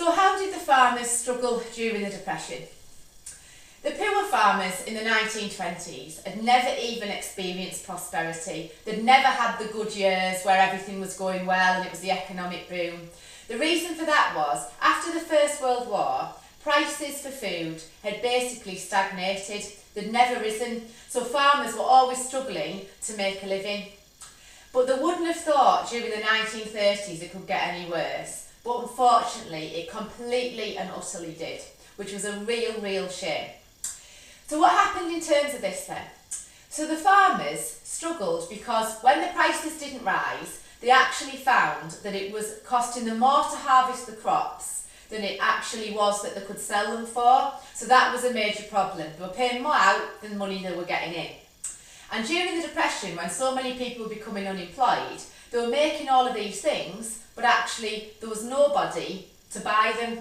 So how did the farmers struggle during the Depression? The poor farmers in the 1920s had never even experienced prosperity. They'd never had the good years where everything was going well and it was the economic boom. The reason for that was, after the First World War, prices for food had basically stagnated. They'd never risen, so farmers were always struggling to make a living. But they wouldn't have thought during the 1930s it could get any worse. But unfortunately, it completely and utterly did, which was a real shame. So what happened in terms of this then? So the farmers struggled because when the prices didn't rise, they actually found that it was costing them more to harvest the crops than it actually was that they could sell them for. So that was a major problem. They were paying more out than the money they were getting in. And during the Depression, when so many people were becoming unemployed, they were making all of these things, but actually there was nobody to buy them.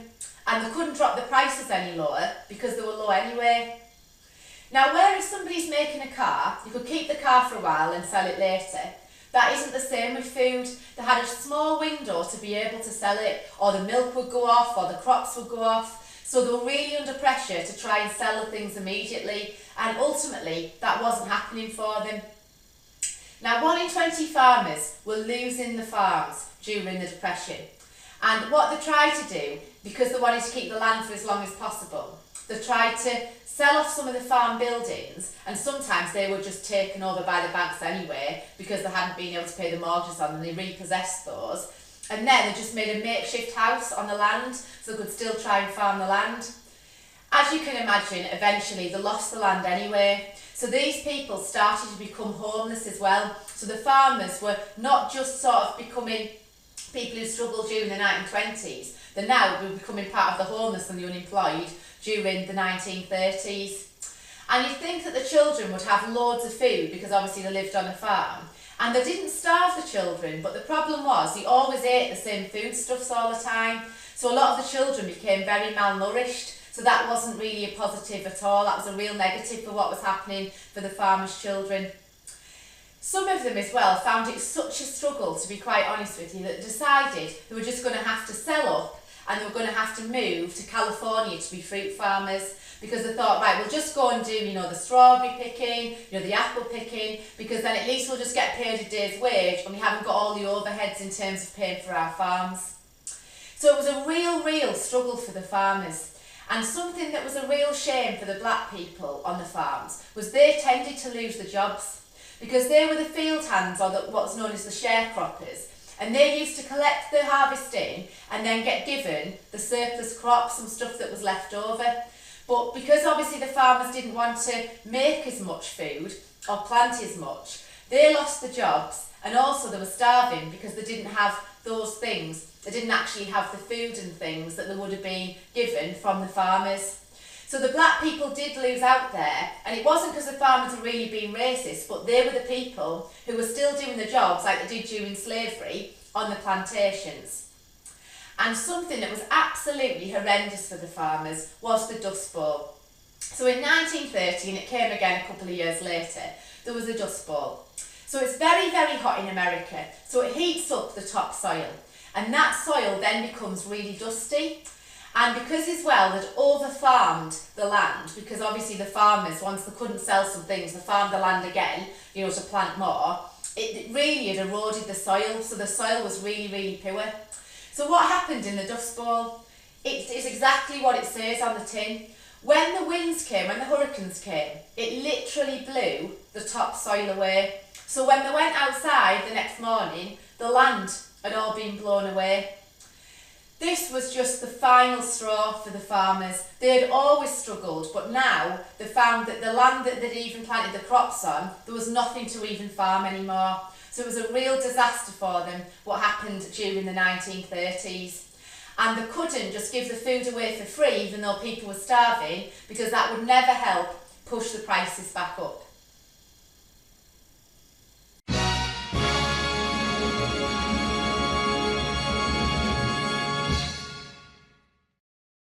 And they couldn't drop the prices any lower because they were low anyway. Now, whereas somebody's making a car, you could keep the car for a while and sell it later. That isn't the same with food. They had a small window to be able to sell it, or the milk would go off, or the crops would go off. So they were really under pressure to try and sell the things immediately, and ultimately that wasn't happening for them. Now, 1 in 20 farmers were losing the farms during the Depression. And what they tried to do, because they wanted to keep the land for as long as possible, they tried to sell off some of the farm buildings, and sometimes they were just taken over by the banks anyway because they hadn't been able to pay the mortgages on them. They repossessed those, and then they just made a makeshift house on the land so they could still try and farm the land. As you can imagine, eventually they lost the land anyway, so these people started to become homeless as well. So the farmers were not just sort of becoming people who struggled during the 1920s, they're now becoming part of the homeless and the unemployed during the 1930s. And you'd think that the children would have loads of food because obviously they lived on a farm. And they didn't starve the children, but the problem was they always ate the same foodstuffs all the time. So a lot of the children became very malnourished. So that wasn't really a positive at all. That was a real negative for what was happening for the farmers' children. Some of them as well found it such a struggle, to be quite honest with you, that they decided they were just going to have to sell up and they were going to have to move to California to be fruit farmers, because they thought, right, we'll just go and do, the strawberry picking, the apple picking, because then at least we'll just get paid a day's wage and we haven't got all the overheads in terms of paying for our farms. So it was a real struggle for the farmers. And something that was a real shame for the black people on the farms was they tended to lose the jobs, because they were the field hands, or what's known as the sharecroppers, and they used to collect the harvest in and then get given the surplus crops and stuff that was left over. But because obviously the farmers didn't want to make as much food or plant as much, they lost the jobs, and also they were starving because they didn't have those things. They didn't actually have the food and things that they would have been given from the farmers. So the black people did lose out there, and it wasn't because the farmers were really being racist, but they were the people who were still doing the jobs like they did during slavery on the plantations. And something that was absolutely horrendous for the farmers was the Dust Bowl. So in 1930, and it came again a couple of years later, there was a Dust Bowl. So it's very hot in America, so it heats up the topsoil, and that soil then becomes really dusty. And because as well they'd over-farmed the land, because obviously the farmers, once they couldn't sell some things, they farmed the land again, to plant more, it really had eroded the soil, so the soil was really poor. So what happened in the Dust Bowl? It's exactly what it says on the tin. When the winds came, when the hurricanes came, it literally blew the topsoil away. So when they went outside the next morning, the land had all been blown away. This was just the final straw for the farmers. They had always struggled, but now they found that the land that they'd even planted the crops on, there was nothing to even farm anymore. So it was a real disaster for them, what happened during the 1930s. And they couldn't just give the food away for free, even though people were starving, because that would never help push the prices back up.